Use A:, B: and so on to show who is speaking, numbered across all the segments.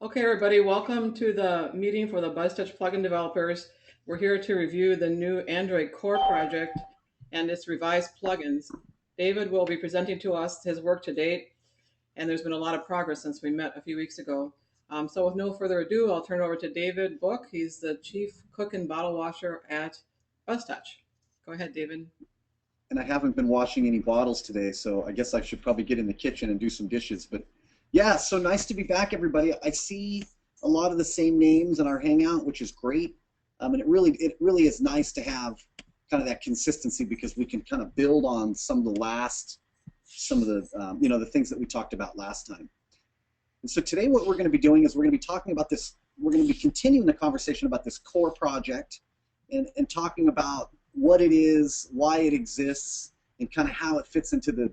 A: Okay, everybody, welcome to the meeting for the BuzzTouch plugin developers. We're here to review the new Android Core project and its revised plugins. David will be presenting to us his work to date, and there's been a lot of progress since we met a few weeks ago. So with no further ado, I'll turn it over to David Book. He's the chief cook and bottle washer at BuzzTouch. Go ahead, David.
B: And I haven't been washing any bottles today, so I guess I should probably get in the kitchen and do some dishes. But yeah, so nice to be back, everybody. I see a lot of the same names in our Hangout, which is great. And it really is nice to have kind of that consistency because we can kind of build on some of the the things that we talked about last time. And so today what we're going to be doing is we're going to be talking about this. We're going to be continuing the conversation about this core project and talking about what it is, why it exists, and kind of how it fits into the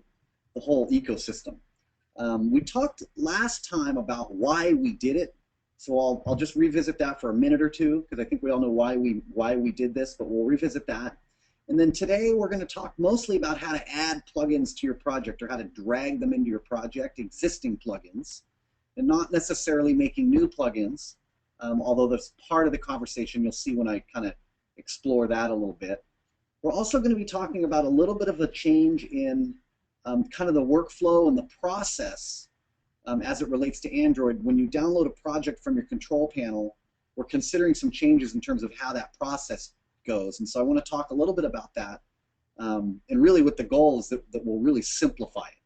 B: whole ecosystem. We talked last time about why we did it, so I'll just revisit that for a minute or two because I think we all know why we did this, but we'll revisit that. And then today we're going to talk mostly about how to add plugins to your project or how to drag them into your project, existing plugins, and not necessarily making new plugins, although that's part of the conversation you'll see when I kind of explore that a little bit. We're also going to be talking about a little bit of a change in kind of the workflow and the process as it relates to Android. When you download a project from your control panel, we're considering some changes in terms of how that process goes. And so I want to talk a little bit about that. And really what the goal is that we'll really simplify it.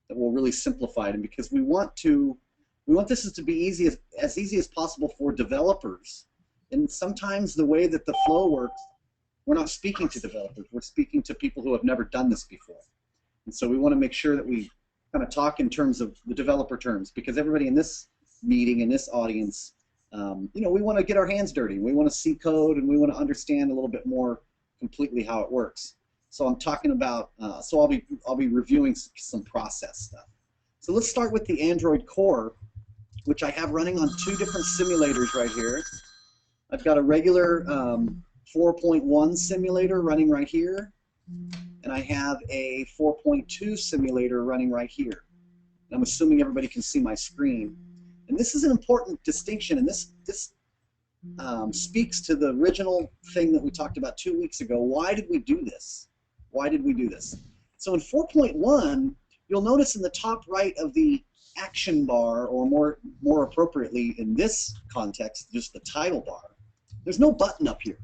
B: That we'll really simplify it. And because we want this to be as easy as possible for developers. And sometimes the way that the flow works, we're not speaking to developers, we're speaking to people who have never done this before. And so we want to make sure that we kind of talk in terms of the developer terms because everybody in this meeting, in this audience, we want to get our hands dirty. We want to see code and we want to understand a little bit more completely how it works. So I'm talking about, so I'll be reviewing some process stuff. So let's start with the Android Core, which I have running on two different simulators right here. I've got a regular 4.1 simulator running right here, and I have a 4.2 simulator running right here. And I'm assuming everybody can see my screen. And this is an important distinction, and this speaks to the original thing that we talked about 2 weeks ago. Why did we do this? Why did we do this? So in 4.1, you'll notice in the top right of the action bar, or more appropriately in this context, just the title bar, there's no button up here.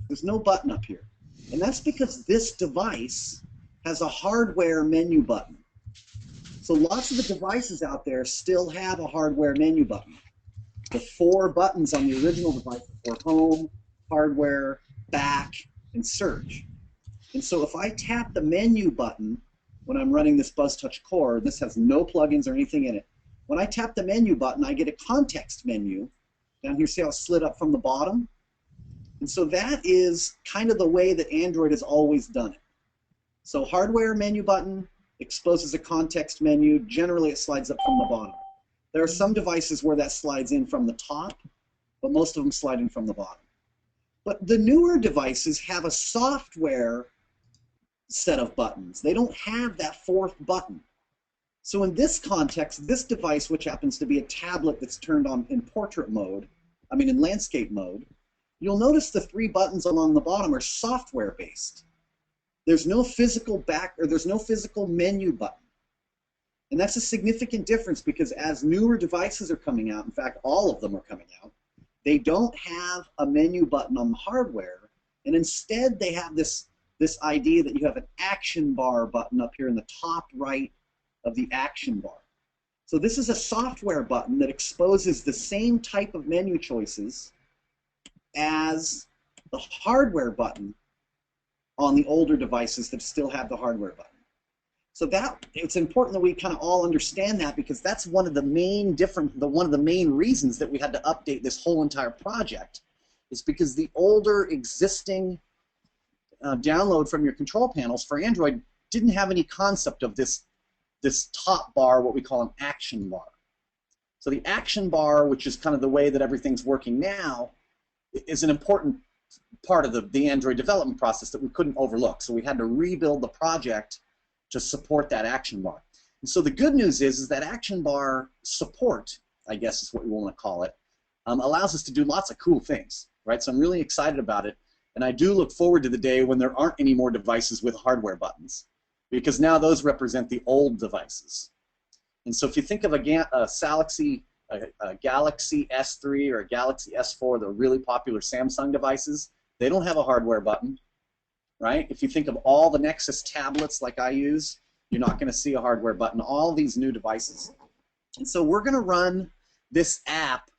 B: There's no button up here. And that's because this device has a hardware menu button. So lots of the devices out there still have a hardware menu button. The 4 buttons on the original device were home, hardware, back, and search. And so if I tap the menu button when I'm running this BuzzTouch Core, this has no plugins or anything in it. When I tap the menu button, I get a context menu. Down here, see how it's slid up from the bottom? And so that is kind of the way that Android has always done it. So hardware menu button exposes a context menu. Generally, it slides up from the bottom. There are some devices where that slides in from the top, but most of them slide in from the bottom. But the newer devices have a software set of buttons. They don't have that 4th button. So in this context, this device, which happens to be a tablet that's turned on in portrait mode, in landscape mode, you'll notice the 3 buttons along the bottom are software based. There's no physical there's no physical menu button. And that's a significant difference because as newer devices are coming out, in fact, all of them are coming out, they don't have a menu button on the hardware, and instead they have this idea that you have an action bar button up here in the top right of the action bar. So this is a software button that exposes the same type of menu choices as the hardware button on the older devices that still have the hardware button. So it's important that we kind of all understand that because that's one of the main reasons that we had to update this whole entire project is because the older existing download from your control panels for Android didn't have any concept of this top bar, what we call an action bar. So the action bar, which is kind of the way that everything's working now, is an important part of the Android development process that we couldn't overlook. So we had to rebuild the project to support that action bar. And so the good news is that action bar support I guess is what we want to call it, allows us to do lots of cool things, right? So I'm really excited about it, and I do look forward to the day when there aren't any more devices with hardware buttons, because now those represent the old devices. And so if you think of a Galaxy S3 or a Galaxy S4, the really popular Samsung devices, they don't have a hardware button, right? If you think of all the Nexus tablets like I use, you're not going to see a hardware button, all these new devices. And so we're going to run this app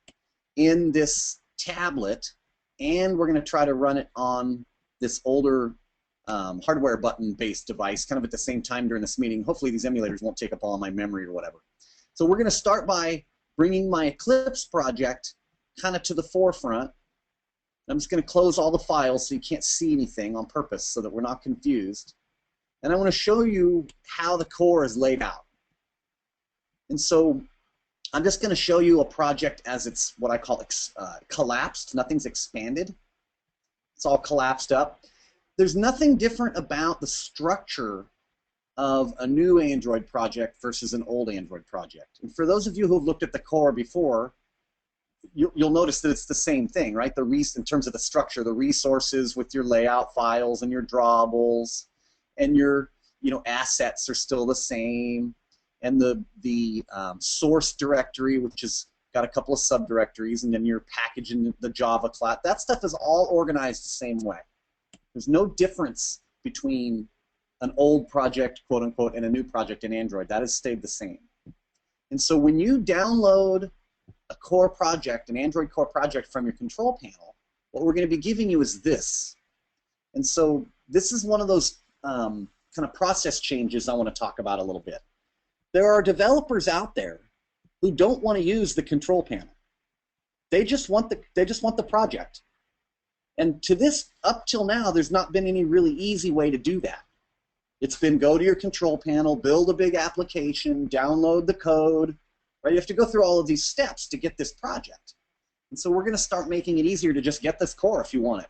B: in this tablet, and we're going to try to run it on this older hardware button-based device kind of at the same time during this meeting. Hopefully these emulators won't take up all of my memory or whatever. So we're going to start by bringing my Eclipse project kind of to the forefront. I'm just going to close all the files so you can't see anything on purpose so that we're not confused. And I want to show you how the core is laid out. And so I'm just going to show you a project as it's what I call collapsed. Nothing's expanded. It's all collapsed up. There's nothing different about the structure of a new Android project versus an old Android project. And for those of you who have looked at the core before, you'll notice that it's the same thing, right? In terms of the structure, the resources with your layout files and your drawables, and your assets are still the same, and the source directory, which has got a couple of subdirectories, and then your package in the Java class. That stuff is all organized the same way. There's no difference between an old project, quote unquote, and a new project in Android. That has stayed the same. And so when you download a core project, an Android core project from your control panel, what we're going to be giving you is this. And so this is one of those kind of process changes I want to talk about a little bit. There are developers out there who don't want to use the control panel. They just want the project. And up till now, there's not been any really easy way to do that. It's been go to your control panel, build a big application, download the code, right? You have to go through all of these steps to get this project. And so we're going to start making it easier to just get this core if you want it.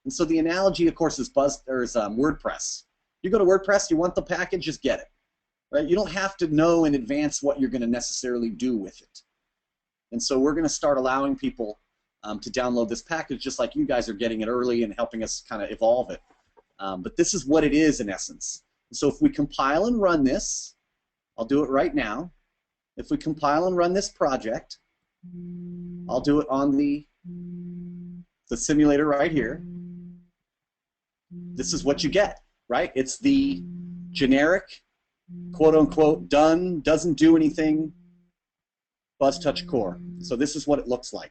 B: And so the analogy, of course, is WordPress. You go to WordPress, you want the package, just get it, right? You don't have to know in advance what you're going to necessarily do with it. And so we're going to start allowing people to download this package just like you guys are getting it early and helping us kind of evolve it. But this is what it is in essence. So if we compile and run this, I'll do it right now. If we compile and run this project, I'll do it on the simulator right here. This is what you get, right? It's the generic, quote-unquote, done, doesn't do anything, BuzzTouch core. So this is what it looks like.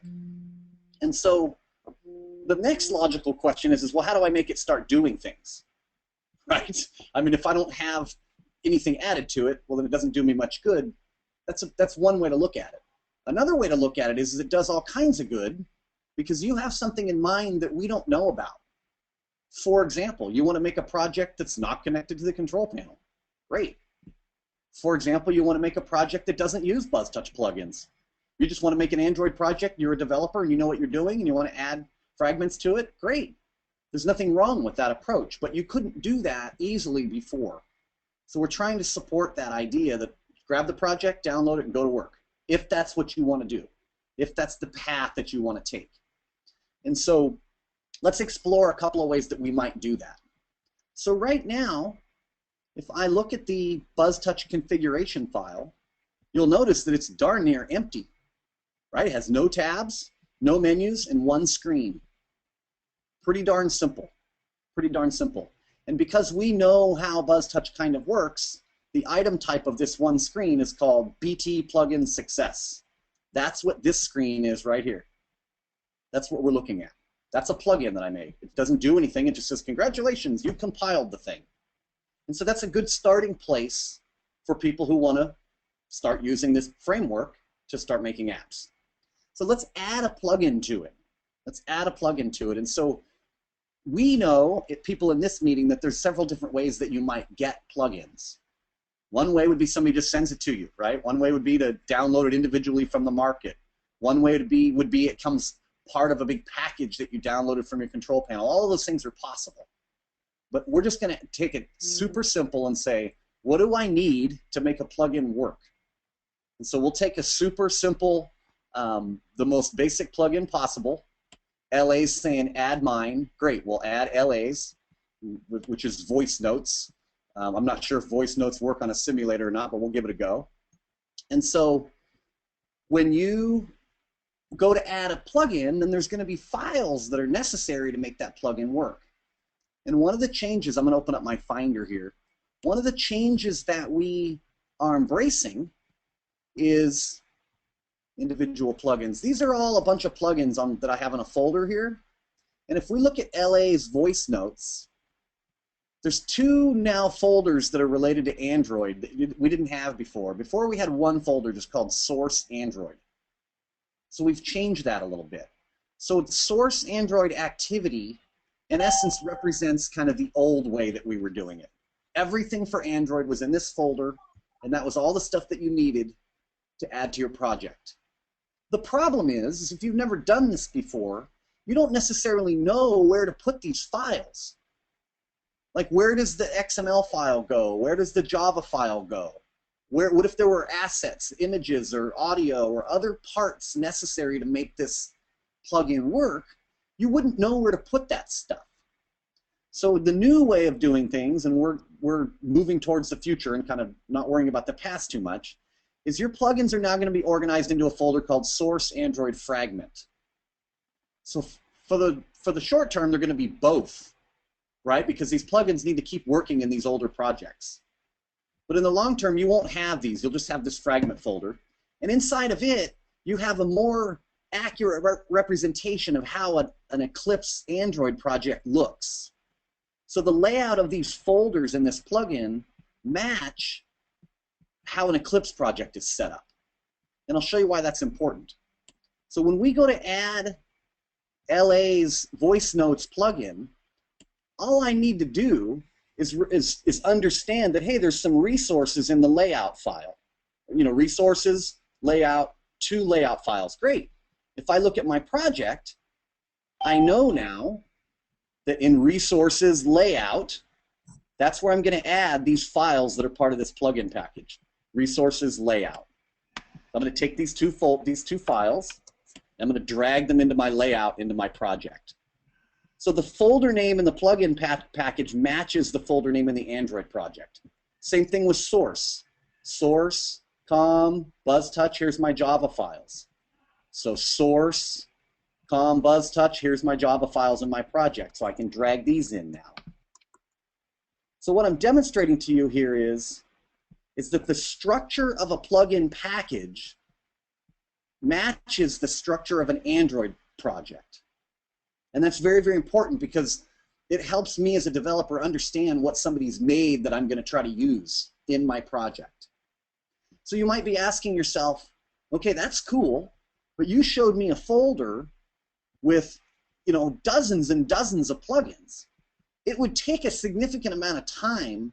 B: And so the next logical question is, well, how do I make it start doing things, right? I mean, if I don't have anything added to it, well, then it doesn't do me much good. That's one way to look at it. Another way to look at it is it does all kinds of good because you have something in mind that we don't know about. For example, you want to make a project that's not connected to the control panel. Great. For example, you want to make a project that doesn't use BuzzTouch plugins. You just want to make an Android project, you're a developer, and you know what you're doing, and you want to add fragments to it, great. There's nothing wrong with that approach, but you couldn't do that easily before. So we're trying to support that idea that grab the project, download it, and go to work, if that's what you want to do, if that's the path that you want to take. And so let's explore a couple of ways that we might do that. So right now, if I look at the BuzzTouch configuration file, you'll notice that it's darn near empty, right? It has no tabs, no menus, and one screen. Pretty darn simple. Pretty darn simple. And because we know how BuzzTouch kind of works, the item type of this one screen is called BT Plugin Success. That's what this screen is right here. That's what we're looking at. That's a plugin that I made. It doesn't do anything. It just says, congratulations, you've compiled the thing. And so that's a good starting place for people who want to start using this framework to start making apps. So let's add a plugin to it. Let's add a plugin to it. And so we know, people in this meeting, that there's several different ways that you might get plugins. One way would be somebody just sends it to you, right? One way would be to download it individually from the market. One way would be it comes part of a big package that you downloaded from your control panel. All of those things are possible. But we're just going to take it super simple and say, what do I need to make a plugin work? And so we'll take a super simple the most basic plugin possible. LA's saying add mine. Great, we'll add LA's, which is voice notes. I'm not sure if voice notes work on a simulator or not, but we'll give it a go. And so when you go to add a plugin, then there's going to be files that are necessary to make that plugin work. And one of the changes, I'm going to open up my Finder here. One of the changes that we are embracing is individual plugins. These are all a bunch of plugins that I have in a folder here. And if we look at LA's voice notes, there's 2 now folders that are related to Android that we didn't have before. Before we had one folder just called Source Android. So we've changed that a little bit. So Source Android activity in essence represents kind of the old way that we were doing it. Everything for Android was in this folder, and that was all the stuff that you needed to add to your project. The problem is if you've never done this before, you don't necessarily know where to put these files. Like, where does the XML file go? Where does the Java file go? What if there were assets, images, or audio, or other parts necessary to make this plugin work? You wouldn't know where to put that stuff. So the new way of doing things, and we're moving towards the future and kind of not worrying about the past too much, is your plugins are now going to be organized into a folder called Source Android Fragment. So for the short term, they're going to be both, right? Because these plugins need to keep working in these older projects. But in the long term, you won't have these. You'll just have this fragment folder. And inside of it, you have a more accurate representation of how an Eclipse Android project looks. So the layout of these folders in this plugin match how an Eclipse project is set up. And I'll show you why that's important. So when we go to add LA's Voice Notes plugin, all I need to do is understand that, hey, there's some resources in the layout file. You know, resources, layout, 2 layout files. Great. If I look at my project, I know now that in resources layout, that's where I'm going to add these files that are part of this plugin package. Resources layout. I'm going to take these two files, and I'm going to drag them into my layout into my project. So the folder name in the plugin package matches the folder name in the Android project. Same thing with source. Source, com, BuzzTouch, here's my Java files. So source, com, BuzzTouch, here's my Java files in my project. So I can drag these in now. So what I'm demonstrating to you here is that the structure of a plugin package matches the structure of an Android project. And that's very, very important because it helps me as a developer understand what somebody's made that I'm going to try to use in my project. So you might be asking yourself, okay, that's cool, but you showed me a folder with, you know, dozens and dozens of plugins. It would take a significant amount of time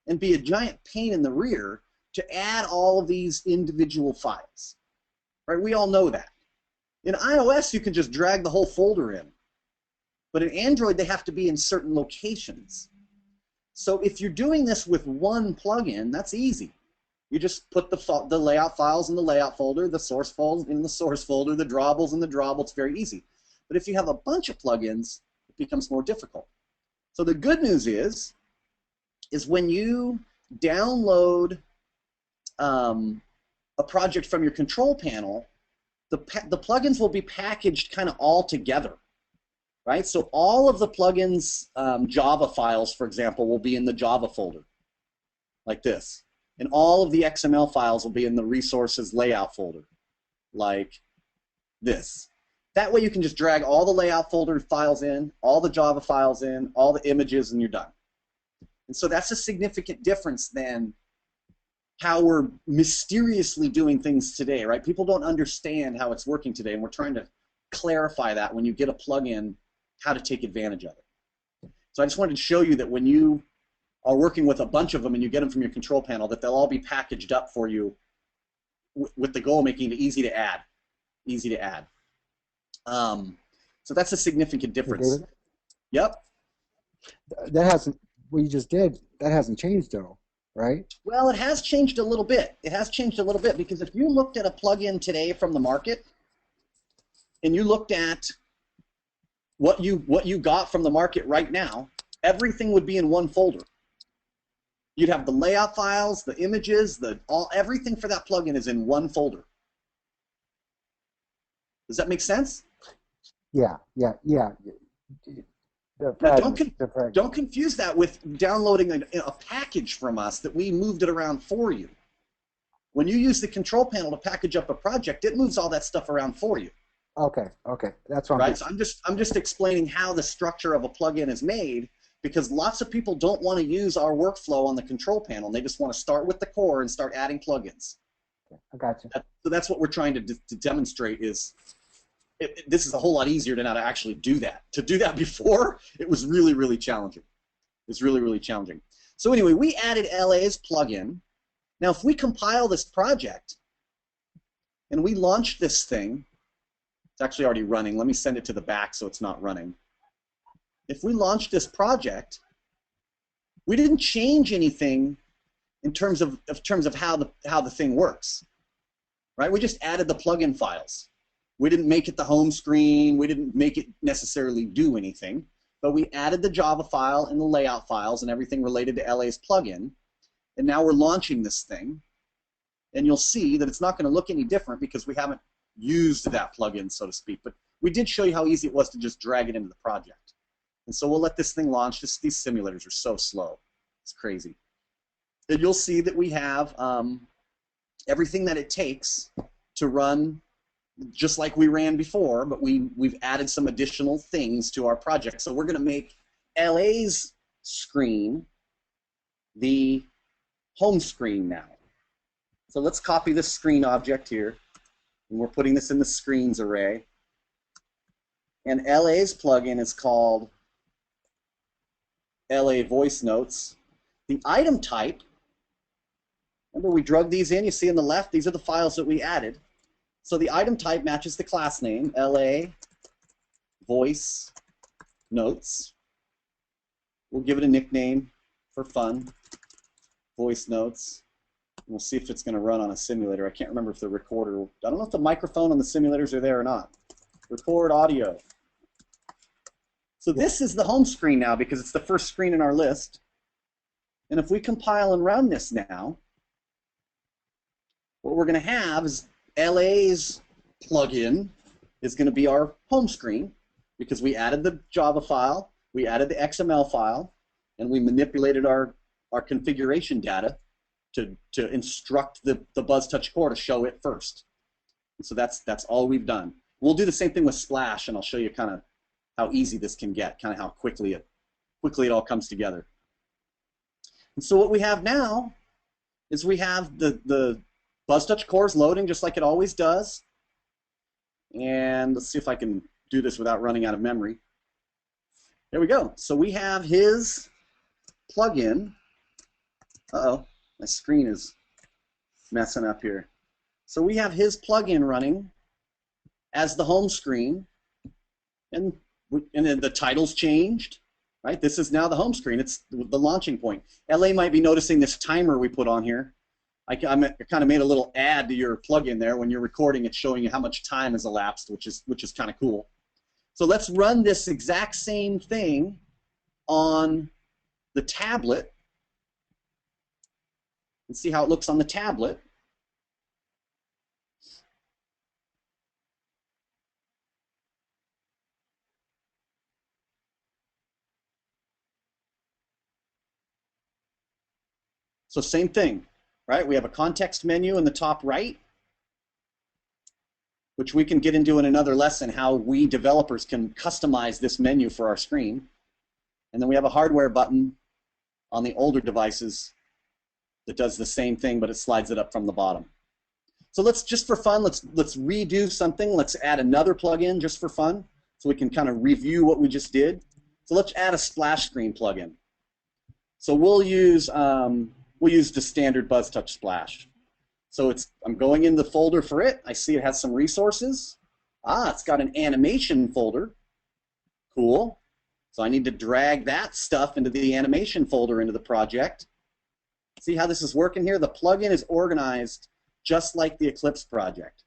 B: and be a giant pain in the rear to add all of these individual files. Right? We all know that. In iOS, you can just drag the whole folder in. But in Android, they have to be in certain locations. So if you're doing this with one plugin, that's easy. You just put the layout files in the layout folder, the source files in the source folder, the drawables in the drawable. It's very easy. But if you have a bunch of plugins, it becomes more difficult. So the good news is when you download a project from your control panel, the plugins will be packaged kind of all together. Right? So all of the plugins Java files, for example, will be in the Java folder, like this. And all of the XML files will be in the resources layout folder, like this. That way you can just drag all the layout folder files in, all the Java files in, all the images, and you're done. And so that's a significant difference than how we're mysteriously doing things today, right? People don't understand how it's working today, and we're trying to clarify that when you get a plugin, how to take advantage of it. So I just wanted to show you that when you are working with a bunch of them and you get them from your control panel, that they'll all be packaged up for you with the goal of making it easy to add. Easy to add. So that's a significant difference.
C: David?
B: Yep.
C: That hasn't, what you just did, that hasn't changed though, right?
B: Well, it has changed a little bit. It has changed a little bit because if you looked at a plugin today from the market, and you looked at what you got from the market right now, everything would be in one folder. You'd have the layout files, the images, everything for that plugin is in one folder. Does that make sense?
C: Yeah. The
B: Now,
C: fragments.
B: don't confuse that with downloading a package from us that we moved it around for you. When you use the control panel to package up a project, it moves all that stuff around for you.
C: Okay, that's what
B: Right. So I'm just explaining how the structure of a plugin is made, because lots of people don't want to use our workflow on the control panel. They just want to start with the core and start adding plugins.
C: I got you.
B: So that's what we're trying to demonstrate is. This is a whole lot easier to now to actually do that. To do that before, it was really, really challenging. It's really, really challenging. So anyway, we added LA's plugin. Now, if we compile this project and we launch this thing, it's actually already running. Let me send it to the back so it's not running. If we launch this project, we didn't change anything in terms of how the thing works, right? We just added the plugin files. We didn't make it the home screen. We didn't make it necessarily do anything, but we added the Java file and the layout files and everything related to LA's plugin, and now we're launching this thing, and you'll see that it's not going to look any different because we haven't used that plugin, so to speak, but we did show you how easy it was to just drag it into the project. And so we'll let this thing launch. These simulators are so slow. It's crazy. And you'll see that we have everything that it takes to run just like we ran before, but we've added some additional things to our project. So we're going to make LA's screen the home screen now. So let's copy this screen object here, and we're putting this in the screens array. And LA's plugin is called LA Voice Notes. The item type, remember we drug these in, you see on the left, these are the files that we added. So the item type matches the class name, LA Voice Notes. We'll give it a nickname for fun, Voice Notes. We'll see if it's going to run on a simulator. I can't remember if the recorder, I don't know if the microphone on the simulators are there or not. Record audio. So this is the home screen now because it's the first screen in our list. And if we compile and run this now, what we're going to have is LA's plugin is going to be our home screen because we added the Java file, we added the XML file, and we manipulated our configuration data to instruct the BuzzTouch core to show it first. And so that's all we've done. We'll do the same thing with Splash, and I'll show you kind of how easy this can get, kind of how quickly it all comes together. And so what we have now is we have the BuzzTouch core is loading just like it always does. And let's see if I can do this without running out of memory. There we go. So we have his plugin. Uh-oh, my screen is messing up here. So we have his plugin running as the home screen, and then the title's changed, right? This is now the home screen. It's the launching point. LA might be noticing this timer we put on here. I kind of made a little add to your plugin there. When you're recording, it's showing you how much time has elapsed, which is kind of cool. So let's run this exact same thing on the tablet and see how it looks on the tablet. So same thing, right? We have a context menu in the top right, which we can get into in another lesson, how we developers can customize this menu for our screen. And then we have a hardware button on the older devices that does the same thing, but it slides it up from the bottom. So let's, just for fun, let's redo something. Let's add another plugin just for fun so we can kind of review what we just did. So let's add a splash screen plugin. So we'll use the standard BuzzTouch Splash. So I'm going in the folder for it. I see it has some resources. It's got an animation folder. Cool. So I need to drag that stuff into the animation folder into the project. See how this is working here? The plugin is organized just like the Eclipse project.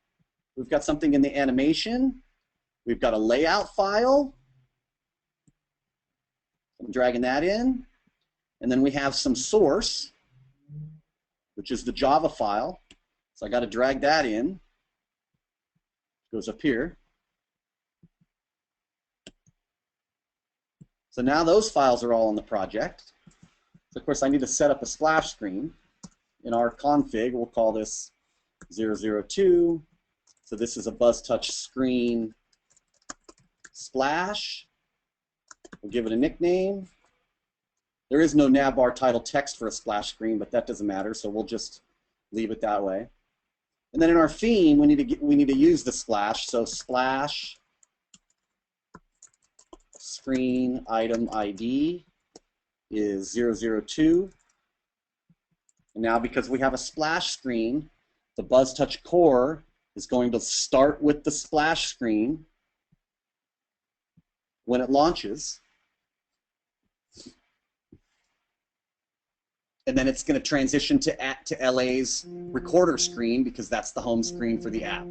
B: We've got something in the animation. We've got a layout file. I'm dragging that in. And then we have some source, which is the Java file. So I got to drag that in. Goes up here. So now those files are all in the project. So of course I need to set up a splash screen. In our config, we'll call this 002. So this is a BuzzTouch screen splash. We'll give it a nickname. There is no navbar title text for a splash screen, but that doesn't matter, so we'll just leave it that way. And then in our theme, we need to use the splash. So splash screen item ID is 002. And now because we have a splash screen, the BuzzTouch core is going to start with the splash screen when it launches. And then it's going to transition to LA's recorder screen because that's the home screen for the app.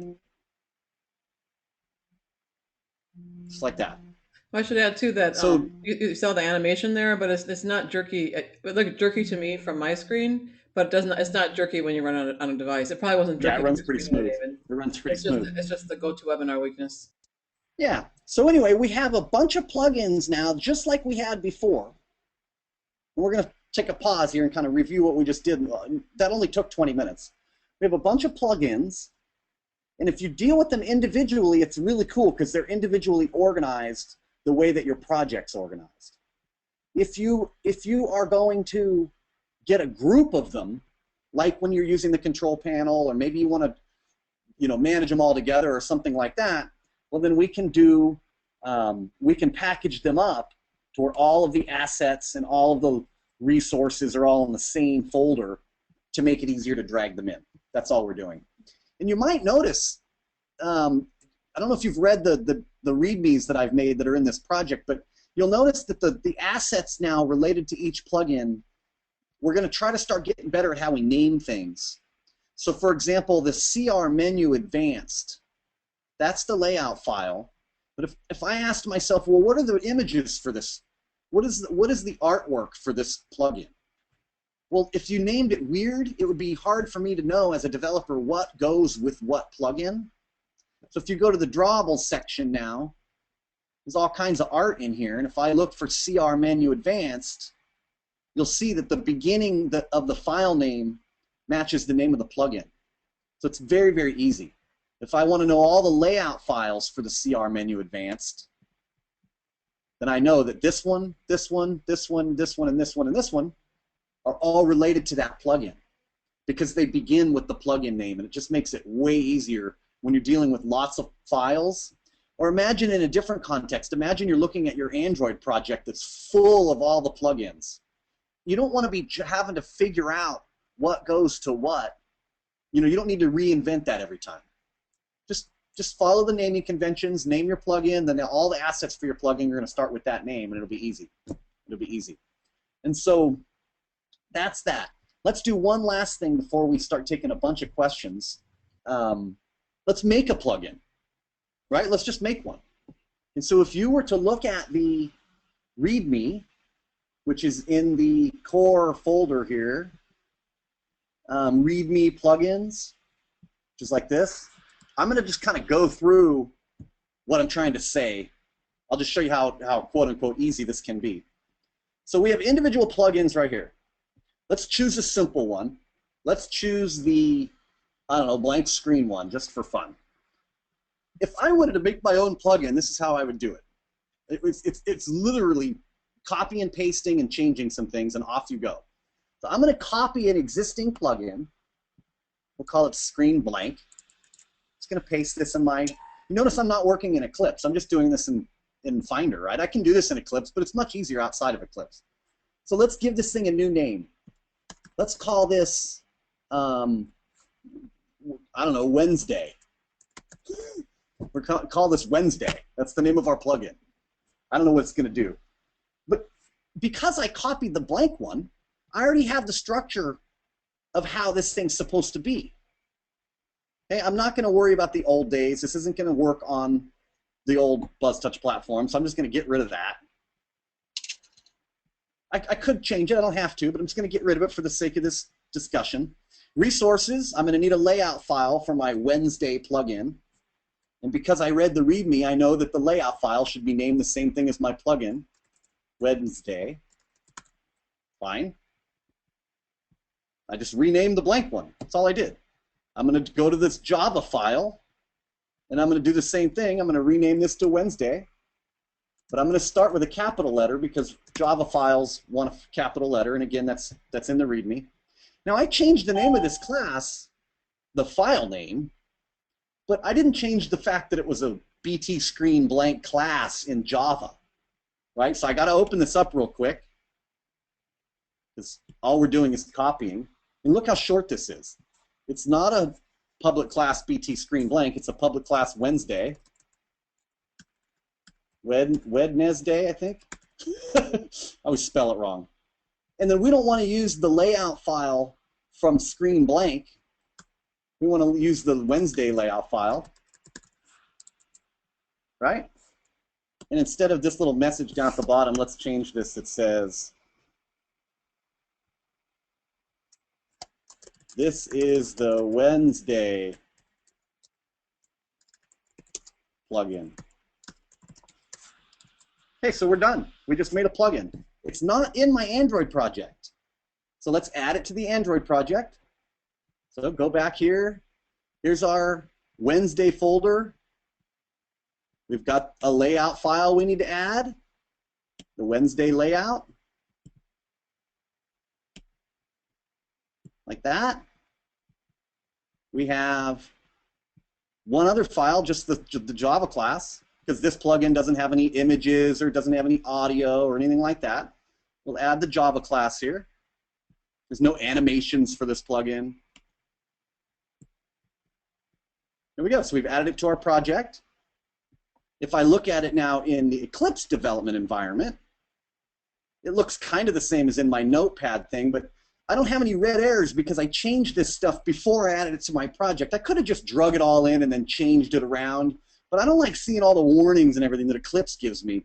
B: Just like that.
A: I should add too that
B: So-
A: you saw the animation there, but it's not jerky. It looked jerky to me from my screen, but it doesn't. It's not jerky when you run on a device. It probably wasn't jerky.
B: Yeah, it
A: on
B: runs
A: your
B: pretty
A: screen,
B: smooth.
A: David.
B: It runs pretty
A: It's
B: smooth.
A: just the GoToWebinar weakness.
B: Yeah. So anyway, we have a bunch of plugins now, just like we had before. And we're going to take a pause here and kind of review what we just did. That only took 20 minutes. We have a bunch of plugins, and if you deal with them individually, it's really cool because they're individually organized the way that your project's organized. If you are going to get a group of them, like when you're using the control panel, or maybe you want to manage them all together or something like that, well then we can package them up to where all of the assets and all of the resources are all in the same folder to make it easier to drag them in. That's all we're doing. And you might notice, I don't know if you've read the readmes that I've made that are in this project, but you'll notice that the assets now related to each plugin, we're going to try to start getting better at how we name things. So for example, the CR menu advanced, that's the layout file. But if I asked myself, well, what are the images for this? What is the artwork for this plugin? Well, if you named it weird, it would be hard for me to know as a developer what goes with what plugin. So if you go to the drawables section now, there's all kinds of art in here, and if I look for CR menu advanced, you'll see that the beginning of the file name matches the name of the plugin. So it's very, very easy. If I want to know all the layout files for the CR menu advanced, then I know that this one, this one, this one, this one, and this one, and this one are all related to that plugin because they begin with the plugin name, and it just makes it way easier when you're dealing with lots of files. Or imagine in a different context, imagine you're looking at your Android project that's full of all the plugins. You don't want to be having to figure out what goes to what. You don't need to reinvent that every time. Just follow the naming conventions, name your plugin, then all the assets for your plugin are going to start with that name, and it'll be easy. It'll be easy. And so that's that. Let's do one last thing before we start taking a bunch of questions. Let's make a plugin, right? Let's just make one. And so if you were to look at the README, which is in the core folder here, README plugins, just like this. I'm going to just kind of go through what I'm trying to say. I'll just show you how quote-unquote easy this can be. So we have individual plugins right here. Let's choose a simple one. Let's choose the, I don't know, blank screen one, just for fun. If I wanted to make my own plugin, this is how I would do it. It's literally copy and pasting and changing some things, and off you go. So I'm going to copy an existing plugin. We'll call it screen blank. Just going to paste this in my, you notice I'm not working in Eclipse. I'm just doing this in Finder, right? I can do this in Eclipse, but it's much easier outside of Eclipse. So let's give this thing a new name. Let's call this, I don't know, Wednesday. We're call this Wednesday. That's the name of our plugin. I don't know what it's going to do. But because I copied the blank one, I already have the structure of how this thing's supposed to be. Okay, I'm not going to worry about the old days. This isn't going to work on the old BuzzTouch platform, so I'm just going to get rid of that. I could change it. I don't have to, but I'm just going to get rid of it for the sake of this discussion. Resources, I'm going to need a layout file for my Wednesday plugin. And because I read the README, I know that the layout file should be named the same thing as my plugin, Wednesday. Fine. I just renamed the blank one. That's all I did. I'm going to go to this Java file, and I'm going to do the same thing. I'm going to rename this to Wednesday. But I'm going to start with a capital letter because Java files want a capital letter, and again, that's in the README. Now, I changed the name of this class, the file name, but I didn't change the fact that it was a BT screen blank class in Java, right? So I got to open this up real quick because all we're doing is copying. And look how short this is. It's not a public class BT screen blank. It's a public class Wednesday. Wednesday, I think. I always spell it wrong. And then we don't want to use the layout file from screen blank. We want to use the Wednesday layout file, right? And instead of this little message down at the bottom, let's change this. It says, this is the Wednesday plugin. Okay, so we're done. We just made a plugin. It's not in my Android project. So let's add it to the Android project. So go back here. Here's our Wednesday folder. We've got a layout file we need to add, the Wednesday layout. Like that. We have one other file, just the Java class, because this plugin doesn't have any images or doesn't have any audio or anything like that. We'll add the Java class here. There's no animations for this plugin. There we go. So we've added it to our project. If I look at it now in the Eclipse development environment, it looks kind of the same as in my Notepad thing, but I don't have any red errors because I changed this stuff before I added it to my project. I could have just drug it all in and then changed it around, but I don't like seeing all the warnings and everything that Eclipse gives me.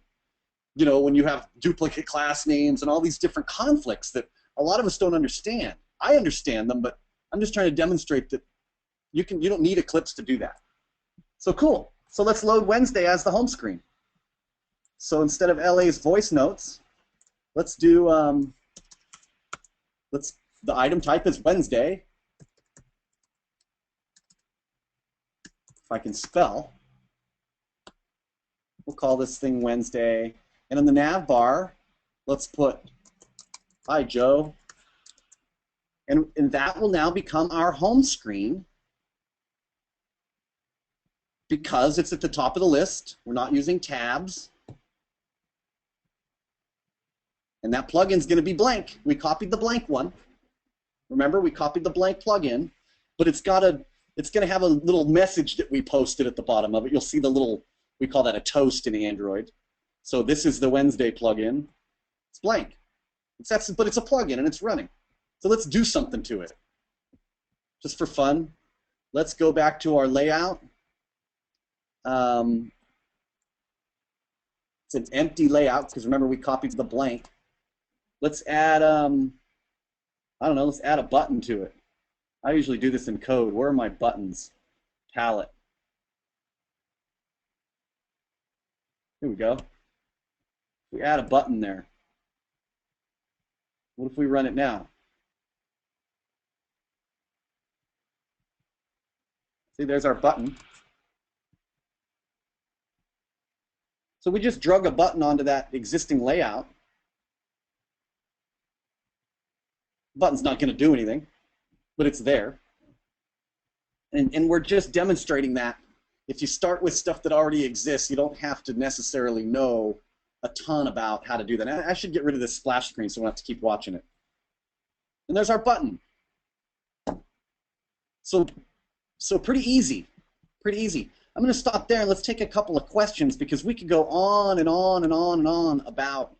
B: You know, when you have duplicate class names and all these different conflicts that a lot of us don't understand. I understand them, but I'm just trying to demonstrate that you don't need Eclipse to do that. So cool. So let's load Wednesday as the home screen. So instead of LA's voice notes, let's do the item type is Wednesday. If I can spell, we'll call this thing Wednesday. And in the nav bar, let's put hi Joe. And that will now become our home screen because it's at the top of the list. We're not using tabs. And that plugin's going to be blank. We copied the blank one. Remember, we copied the blank plugin, but it's going to have a little message that we posted at the bottom of it. You'll see the little, we call that a toast in Android. So this is the Wednesday plugin. It's blank. But it's a plugin and it's running. So let's do something to it. Just for fun, let's go back to our layout. It's an empty layout because remember we copied the blank. Let's add, I don't know, let's add a button to it. I usually do this in code. Where are my buttons? Palette. Here we go. We add a button there. What if we run it now? See, there's our button. So we just drug a button onto that existing layout. The button's not going to do anything, but it's there. And we're just demonstrating that if you start with stuff that already exists, you don't have to necessarily know a ton about how to do that. I should get rid of this splash screen so we don't have to keep watching it. And there's our button. So pretty easy, pretty easy. I'm going to stop there and let's take a couple of questions because we could go on and on and on and on about,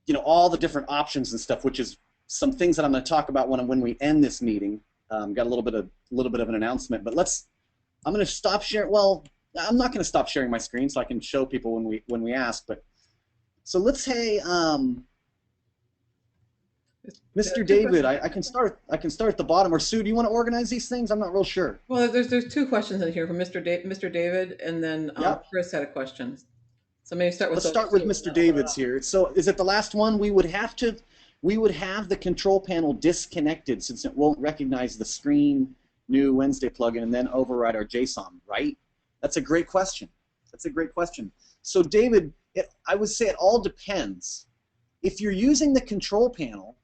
B: you know, all the different options and stuff, which is some things that I'm going to talk about when we end this meeting. Got a little bit of an announcement, but I'm going to stop sharing. Well, I'm not going to stop sharing my screen so I can show people when we ask. But so let's say, Mr. David, I can start. I can start at the bottom. Or Sue, do you want to organize these things? I'm not real sure.
A: Well, there's two questions in here from Mr. David, and then
B: Yep.
A: Chris had a question. So maybe start with
B: Let's
A: those
B: start with
A: two.
B: Mr. David's here. So is it the last one? We would have the control panel disconnected since it won't recognize the screen new Wednesday plugin and then override our JSON, right? That's a great question. That's a great question. So David, I would say it all depends. If you're using the control panel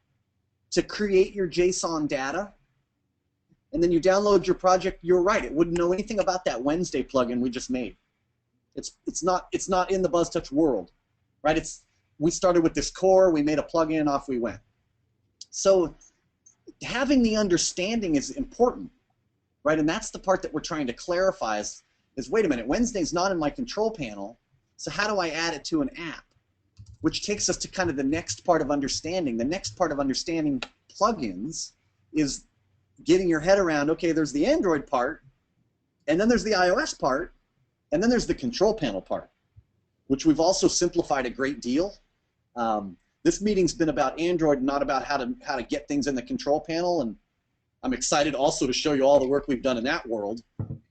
B: to create your JSON data, and then you download your project, you're right. It wouldn't know anything about that Wednesday plugin we just made. It's not in the BuzzTouch world, right? We started with this core, we made a plugin, off we went. So having the understanding is important, right? And that's the part that we're trying to clarify is wait a minute, Wednesday's not in my control panel, so how do I add it to an app? Which takes us to kind of the next part of understanding. The next part of understanding plugins is getting your head around, okay, there's the Android part, and then there's the iOS part, and then there's the control panel part, which we've also simplified a great deal. This meeting's been about Android, not about how to get things in the control panel, and I'm excited also to show you all the work we've done in that world.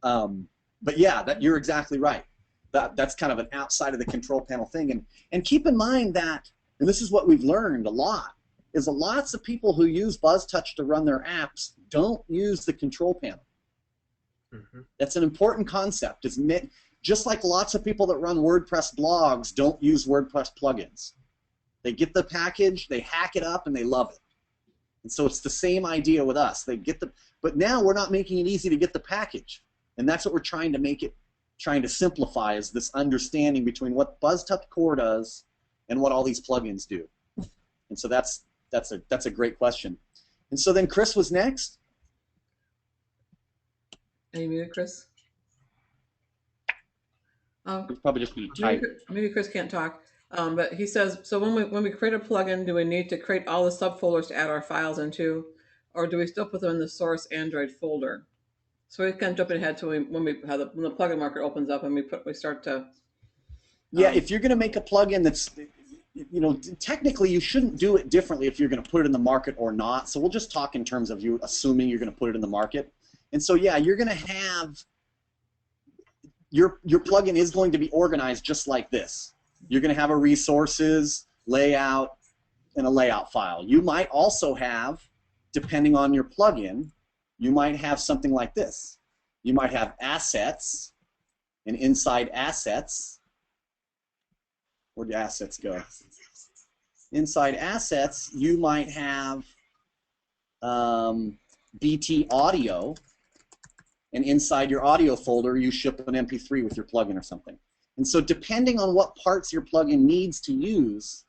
B: But yeah, you're exactly right. That's kind of an outside of the control panel thing. And keep in mind that, and this is what we've learned a lot, is that lots of people who use BuzzTouch to run their apps don't use the control panel. Mm-hmm. That's an important concept. Just like lots of people that run WordPress blogs don't use WordPress plugins. They get the package, they hack it up, and they love it. And so it's the same idea with us. But now we're not making it easy to get the package. And that's what we're trying to simplify, is this understanding between what BuzzTouch Core does and what all these plugins do. And so that's a great question. And so then Chris was next.
A: Are you muted, Chris?
B: He's probably just being tight.
A: Maybe Chris can't talk. But he says, so when we create a plugin, do we need to create all the subfolders to add our files into, or do we still put them in the source Android folder? So we can jump ahead to when the plugin market opens up and we start to.
B: Yeah, if you're going to make a plugin that's, technically you shouldn't do it differently if you're going to put it in the market or not. So we'll just talk in terms of you assuming you're going to put it in the market. And so yeah, you're going to have your plugin is going to be organized just like this. You're going to have a resources, layout, and a layout file. You might also have, depending on your plugin, you might have something like this. You might have assets, and inside assets, where'd the assets go? Inside assets, you might have BT audio, and inside your audio folder, you ship an MP3 with your plugin or something. And so depending on what parts your plugin needs to use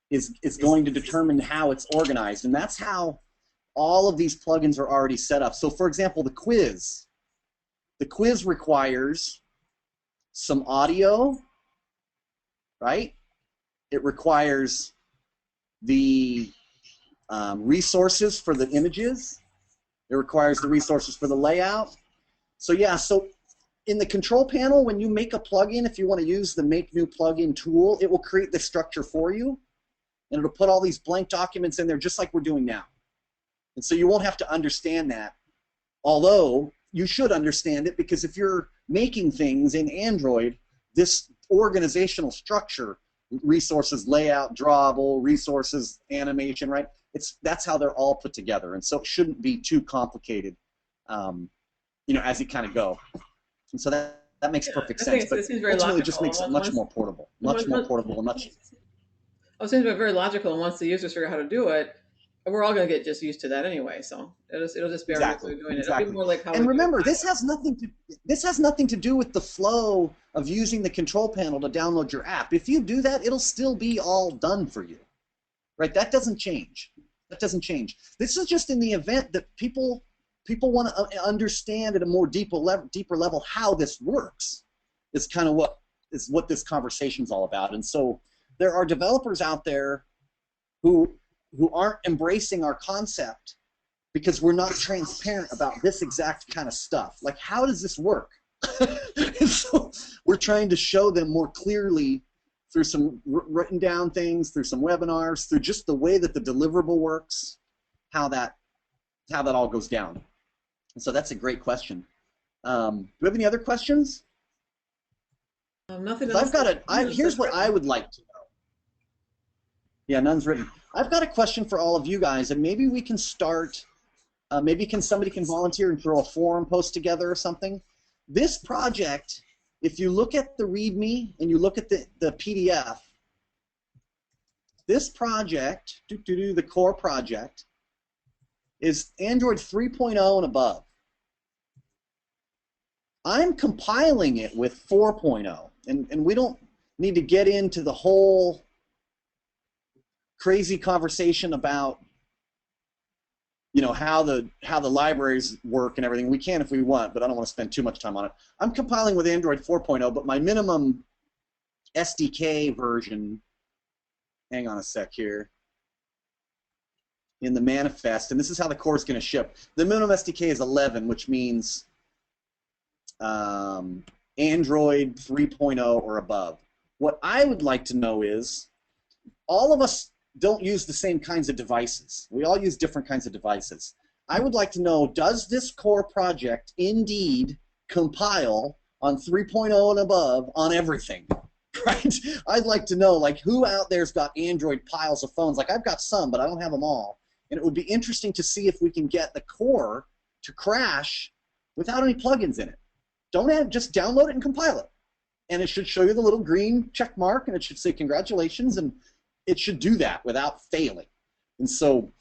B: is going to determine how it's organized. And that's how all of these plugins are already set up. So for example, the quiz. The quiz requires some audio, right? It requires the resources for the images. It requires the resources for the layout. So yeah, so in the control panel, when you make a plugin, if you want to use the Make New Plugin tool, it will create the structure for you, and it'll put all these blank documents in there just like we're doing now. And so you won't have to understand that, although you should understand it, because if you're making things in Android, this organizational structure, resources, layout, drawable, resources, animation, right? That's how they're all put together, and so it shouldn't be too complicated, as you kind of go. And so that makes perfect sense, but ultimately it just makes it much more portable, and much.
A: Oh, it seems very logical, and once the users figure out how to do it, we're all going to get just used to that anyway. So it'll just be our way of doing it. It'll be more like how.
B: And remember, this has nothing to do with the flow of using the control panel to download your app. If you do that, it'll still be all done for you, right? That doesn't change. That doesn't change. This is just in the event that people want to understand at a more deeper level how this works. Is kind of what this conversation is all about. And so there are developers out there who aren't embracing our concept because we're not transparent about this exact kind of stuff. Like, how does this work? And so we're trying to show them more clearly through some written down things, through some webinars, through just the way that the deliverable works, how that all goes down. And so that's a great question. Do we have any other questions?
A: Nothing else.
B: I've got here's what I would like to know. Yeah, none's written. I've got a question for all of you guys, and maybe we can start. Maybe somebody can volunteer and throw a forum post together or something. This project, if you look at the README and you look at the PDF, this project, the core project, is Android 3.0 and above. I'm compiling it with 4.0, and we don't need to get into the whole crazy conversation about, you know, how the libraries work and everything. We can if we want, but I don't want to spend too much time on it. I'm compiling with Android 4.0, but my minimum SDK version, hang on a sec here, in the manifest, and this is how the core is going to ship. The minimum SDK is 11, which means Android 3.0 or above. What I would like to know is, all of us don't use the same kinds of devices. We all use different kinds of devices. I would like to know, does this core project indeed compile on 3.0 and above on everything? Right? I'd like to know, like, who out there's got Android piles of phones? Like, I've got some, but I don't have them all. And it would be interesting to see if we can get the core to crash without any plugins in it. Just download it and compile it. And it should show you the little green check mark, and it should say congratulations, and it should do that without failing. And so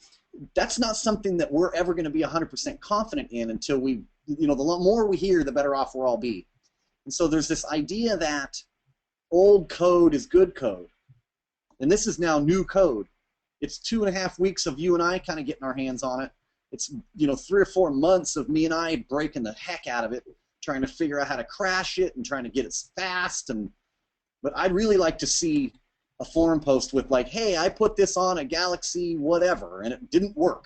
B: that's not something that we're ever going to be 100% confident in until we, you know, the more we hear, the better off we'll all be. And so there's this idea that old code is good code. And this is now new code. It's 2.5 weeks of you and I kind of getting our hands on it. It's, you know, 3 or 4 months of me and I breaking the heck out of it, trying to figure out how to crash it and trying to get it fast. But I'd really like to see a forum post with, like, hey, I put this on a Galaxy whatever and it didn't work,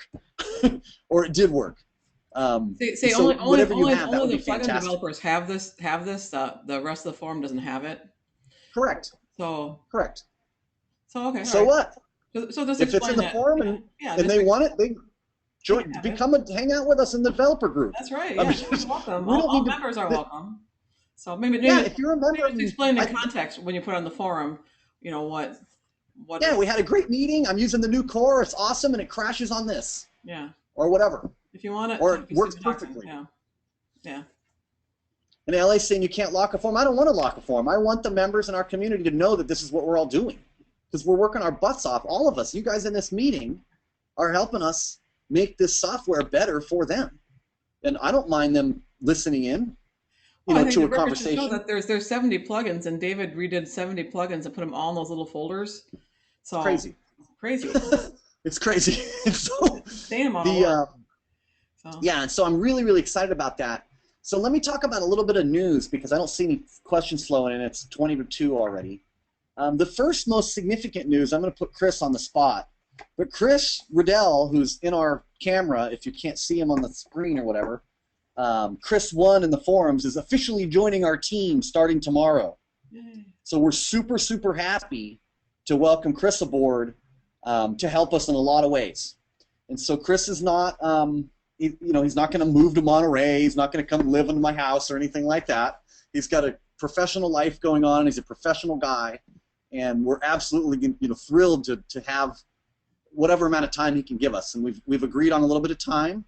B: or it did work.
A: Only the plugin developers have this. The rest of the forum doesn't have it.
B: Correct.
A: So
B: correct.
A: So okay.
B: So what?
A: So just
B: if it's in the forum and they want it, they join, hang out with us in the developer group.
A: That's right. Yeah, you're welcome. All members are welcome. So maybe if
B: you're a member,
A: just explain the context when you put on the forum. You know what?
B: Yeah, we had a great meeting. I'm using the new core. It's awesome, and it crashes on this.
A: Yeah.
B: Or whatever.
A: If you want it,
B: or it works perfectly.
A: Yeah. Yeah.
B: And LA's saying you can't lock a forum. I don't want to lock a forum. I want the members in our community to know that this is what we're all doing, because we're working our butts off. All of us, you guys in this meeting, are helping us make this software better for them. And I don't mind them listening in. To a conversation.
A: Show that there's 70 plugins, and David redid 70 plugins and put them all in those little folders. So
B: crazy. It's crazy. So yeah, and so I'm really, really excited about that. So let me talk about a little bit of news, because I don't see any questions flowing in. It's 20 to 2 already. The first most significant news, I'm going to put Chris on the spot, but Chris Riddell, who's in our camera, if you can't see him on the screen or whatever, Chris1 in the forums, is officially joining our team starting tomorrow. Yay. So we're super, super happy to welcome Chris aboard to help us in a lot of ways. And so Chris is not, he's not going to move to Monterey. He's not going to come live in my house or anything like that. He's got a professional life going on. He's a professional guy, and we're absolutely thrilled to have whatever amount of time he can give us. And we've agreed on a little bit of time.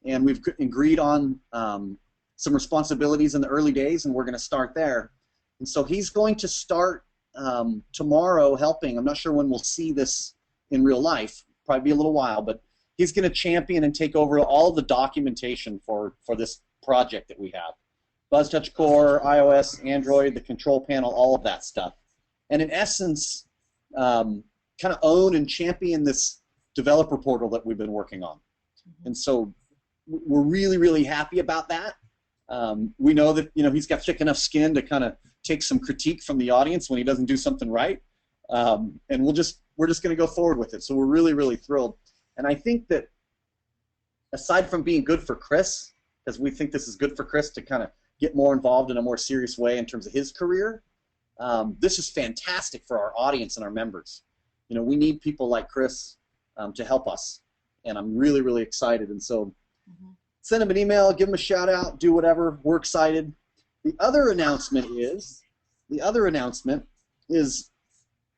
B: And we've agreed on some responsibilities in the early days, and we're going to start there. And so he's going to start tomorrow helping. I'm not sure when we'll see this in real life. Probably be a little while, but he's going to champion and take over all the documentation for this project that we have. BuzzTouch Core, iOS, Android, the control panel, all of that stuff. And in essence, kind of own and champion this developer portal that we've been working on. And so we're really, really happy about that. We know that he's got thick enough skin to kind of take some critique from the audience when he doesn't do something right, and we're just going to go forward with it. So we're really, really thrilled. And I think that aside from being good for Chris, because we think this is good for Chris to kind of get more involved in a more serious way in terms of his career. This is fantastic for our audience and our members. You know, we need people like Chris to help us, and I'm really, really excited. And so send him an email, give him a shout out, do whatever. We're excited. The other announcement is,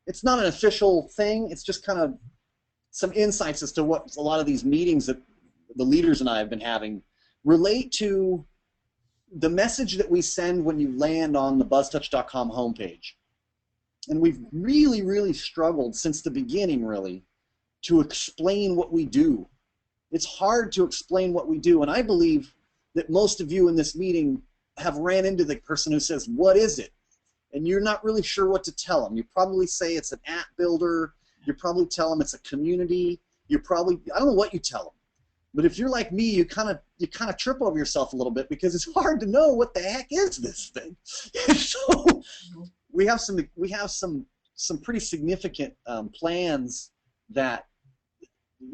B: it's not an official thing. It's just kind of some insights as to what a lot of these meetings that the leaders and I have been having relate to the message that we send when you land on the BuzzTouch.com homepage. And we've really, really struggled since the beginning, really, to explain what we do. It's hard to explain what we do, and I believe that most of you in this meeting have ran into the person who says, what is it? And you're not really sure what to tell them. You probably say it's an app builder. You probably tell them it's a community. I don't know what you tell them. But if you're like me, you kind of trip over yourself a little bit because it's hard to know what the heck is this thing. So we have some pretty significant plans that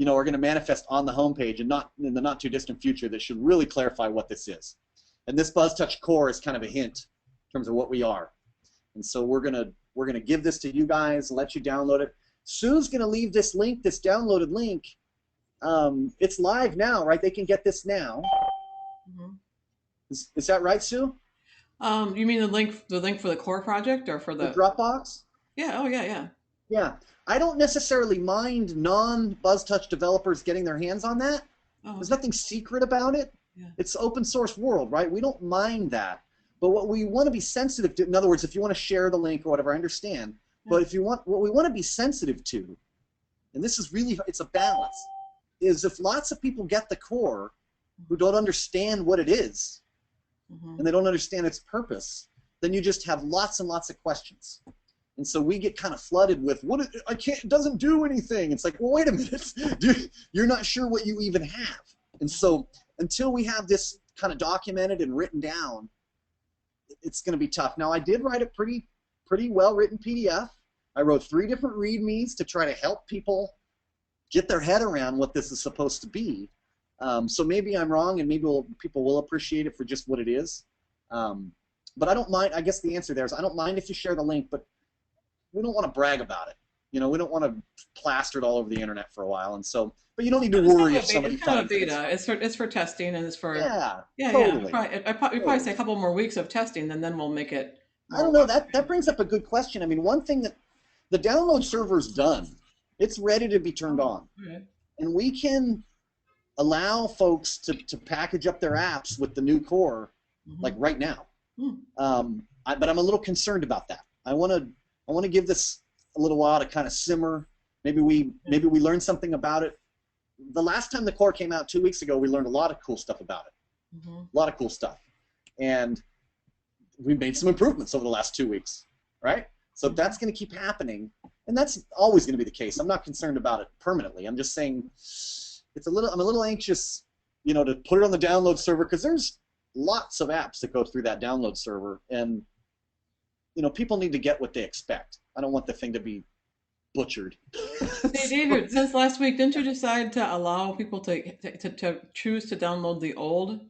B: are going to manifest on the homepage and not in the not too distant future that should really clarify what this is. And this BuzzTouch Core is kind of a hint in terms of what we are. And so we're gonna give this to you guys, let you download it. Sue's gonna leave this link, this downloaded link. It's live now, right? They can get this now. Is that right, Sue?
A: You mean the link for the core project or for
B: the Dropbox?
A: Yeah. Oh, yeah.
B: Yeah. I don't necessarily mind non-BuzzTouch developers getting their hands on that. There's nothing secret about it. Yeah. It's open source world, right? We don't mind that. But what we want to be sensitive to, in other words, if you want to share the link or whatever, I understand. Yeah. But what we want to be sensitive to, and this is really, it's a balance, is if lots of people get the core who don't understand what it is, and they don't understand its purpose, then you just have lots and lots of questions. And so we get kind of flooded with, it doesn't do anything. It's like, well, wait a minute. You're not sure what you even have. And so until we have this kind of documented and written down, it's going to be tough. Now, I did write a pretty well-written PDF. I wrote 3 different READMEs to try to help people get their head around what this is supposed to be. So maybe I'm wrong, and maybe people will appreciate it for just what it is. But I don't mind. I guess the answer there is I don't mind if you share the link, but we don't want to brag about it. We don't want to plaster it all over the internet for a while. And so, but you don't need to worry if somebody finds it.
A: It's for testing, and it's for
B: totally.
A: We probably say a couple more weeks of testing, and then we'll make it.
B: I don't know. That brings up a good question. I mean, one thing that the download server's done, it's ready to be turned on, and we can allow folks to package up their apps with the new core, like right now. But I'm a little concerned about that. I want to give this a little while to kind of simmer. Maybe we learn something about it. The last time the core came out 2 weeks ago, we learned a lot of cool stuff about it. A lot of cool stuff. And we made some improvements over the last 2 weeks, right? So that's going to keep happening, and that's always going to be the case. I'm not concerned about it permanently. I'm just saying I'm a little anxious, to put it on the download server, because there's lots of apps that go through that download server, and people need to get what they expect. I don't want the thing to be butchered.
A: Hey, David, since last week, didn't you decide to allow people to choose to download the old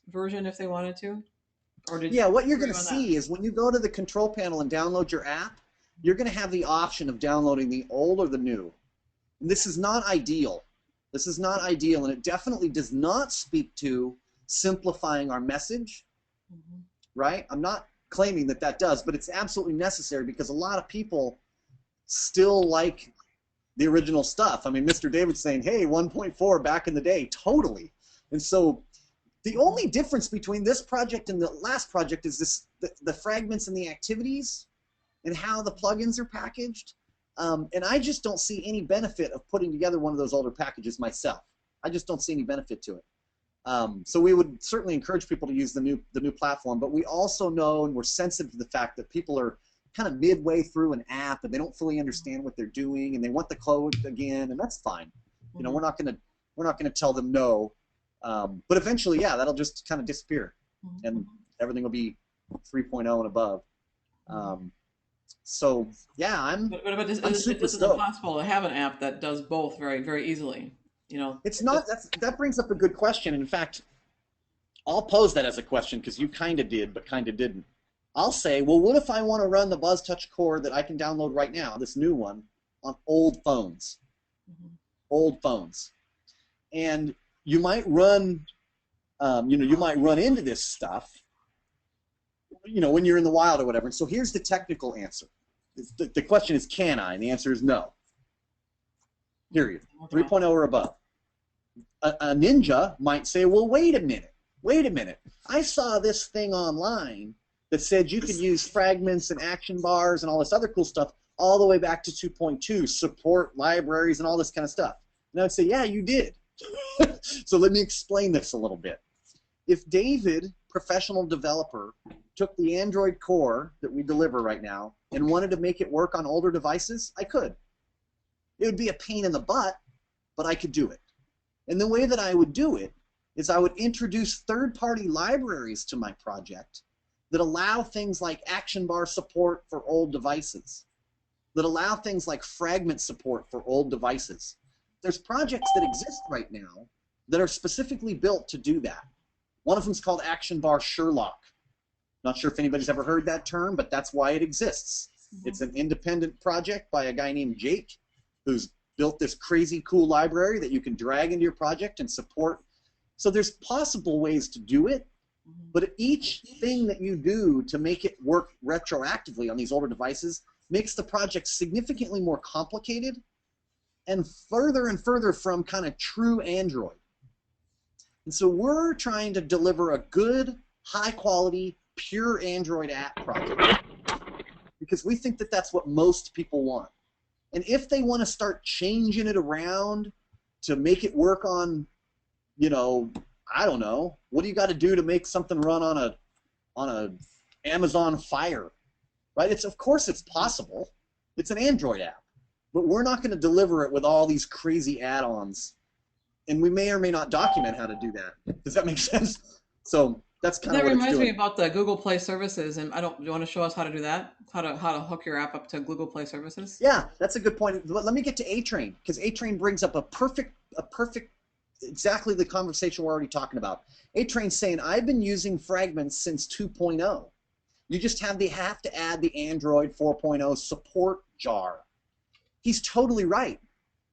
A: version if they wanted to?
B: What you're going to see is when you go to the control panel and download your app, you're going to have the option of downloading the old or the new. And this is not ideal. This is not ideal, and it definitely does not speak to simplifying our message, right? I'm not claiming that does, but it's absolutely necessary because a lot of people still like the original stuff. I mean, Mr. David's saying, hey, 1.4 back in the day, totally. And so the only difference between this project and the last project is the fragments and the activities and how the plugins are packaged. And I just don't see any benefit of putting together one of those older packages myself. I just don't see any benefit to it. So we would certainly encourage people to use the new platform, but we also know and we're sensitive to the fact that people are kind of midway through an app and they don't fully understand what they're doing and they want the code again, and that's fine. We're not gonna tell them no, but eventually, that'll just kind of disappear, and everything will be 3.0 and above. So I'm super stoked.
A: It's possible to have an app that does both very, very easily.
B: It's not. That brings up a good question. In fact, I'll pose that as a question because you kind of did, but kind of didn't. I'll say, well, what if I want to run the BuzzTouch Core that I can download right now, this new one, on old phones? Old phones. And you might run, you might run into this stuff, when you're in the wild or whatever. And so here's the technical answer. The question is, can I? And the answer is no. Period. 3.0 or above. A ninja might say, well, wait a minute. I saw this thing online that said you could use fragments and action bars and all this other cool stuff all the way back to 2.2, support libraries and all this kind of stuff. And I would say, yeah, you did. So let me explain this a little bit. If David, professional developer, took the Android Core that we deliver right now and wanted to make it work on older devices, I could. It would be a pain in the butt, but I could do it. And the way that I would do it is I would introduce third-party libraries to my project that allow things like action bar support for old devices, that allow things like fragment support for old devices. There's projects that exist right now that are specifically built to do that. One of them is called Action Bar Sherlock. Not sure if anybody's ever heard that term, but that's why it exists. It's an independent project by a guy named Jake, who's built this crazy cool library that you can drag into your project and support. So there's possible ways to do it, but each thing that you do to make it work retroactively on these older devices makes the project significantly more complicated and further from kind of true Android. And so we're trying to deliver a good, high-quality, pure Android app project because we think that that's what most people want. And if they want to start changing it around to make it work on, I don't know, what do you got to do to make something run on a Amazon Fire, right? Of course it's possible. It's an Android app, but we're not going to deliver it with all these crazy add-ons, and we may or may not document how to do that. Does that make sense? So that's kind of what it's doing.
A: That reminds me about the Google Play services, and do you want to show us how to do that? How to hook your app up to Google Play services?
B: Yeah, that's a good point. Let me get to A-Train, because A-Train brings up a perfect, exactly the conversation we're already talking about. A-Train's saying, I've been using fragments since 2.0. You just have to add the Android 4.0 support jar. He's totally right.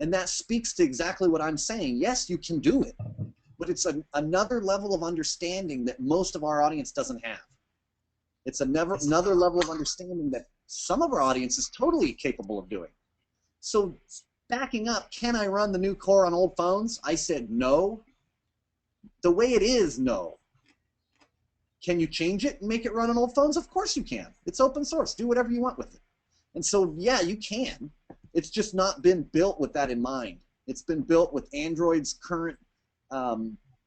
B: And that speaks to exactly what I'm saying. Yes, you can do it, but it's another level of understanding that most of our audience doesn't have. It's another level of understanding that some of our audience is totally capable of doing. So backing up, can I run the new Core on old phones? I said no. The way it is, no. Can you change it and make it run on old phones? Of course you can. It's open source. Do whatever you want with it. And so, yeah, you can. It's just not been built with that in mind. It's been built with Android's current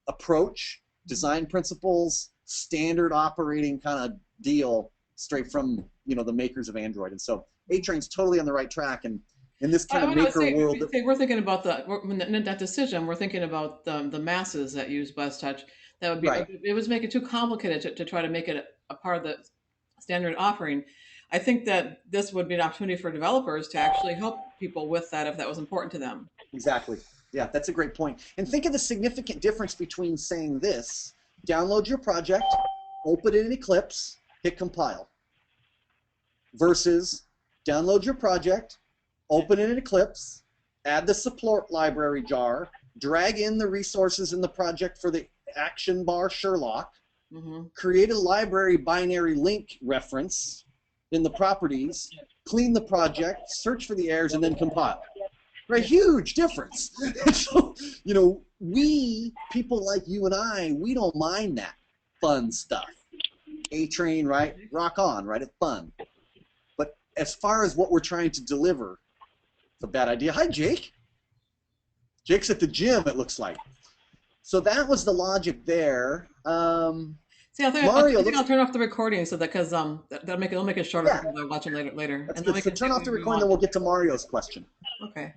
B: approach, design principles, standard operating kind of deal straight from the makers of Android. And so A-Train's totally on the right track. And in this kind of maker world,
A: we're thinking about that decision. We're thinking about the masses that use BuzzTouch. That would be right. It was making it too complicated to try to make it a part of the standard offering. I think that this would be an opportunity for developers to actually help people with that if that was important to them.
B: Exactly. Yeah, that's a great point. And think of the significant difference between saying this: download your project, open it in Eclipse, hit compile, versus download your project, open it in Eclipse, add the support library jar, drag in the resources in the project for the Action Bar Sherlock, create a library binary link reference in the properties, clean the project, search for the errors, and then compile. Right, huge difference. So, we, people like you and I, we don't mind that fun stuff. A-Train, right? Rock on, right? It's fun. But as far as what we're trying to deliver, it's a bad idea. Hi, Jake. Jake's at the gym, it looks like. So that was the logic there.
A: See, I think I'll turn off the recording so that because that'll make it shorter for people that are watching later.
B: So turn off the recording, then we'll get to Mario's question.
A: Okay.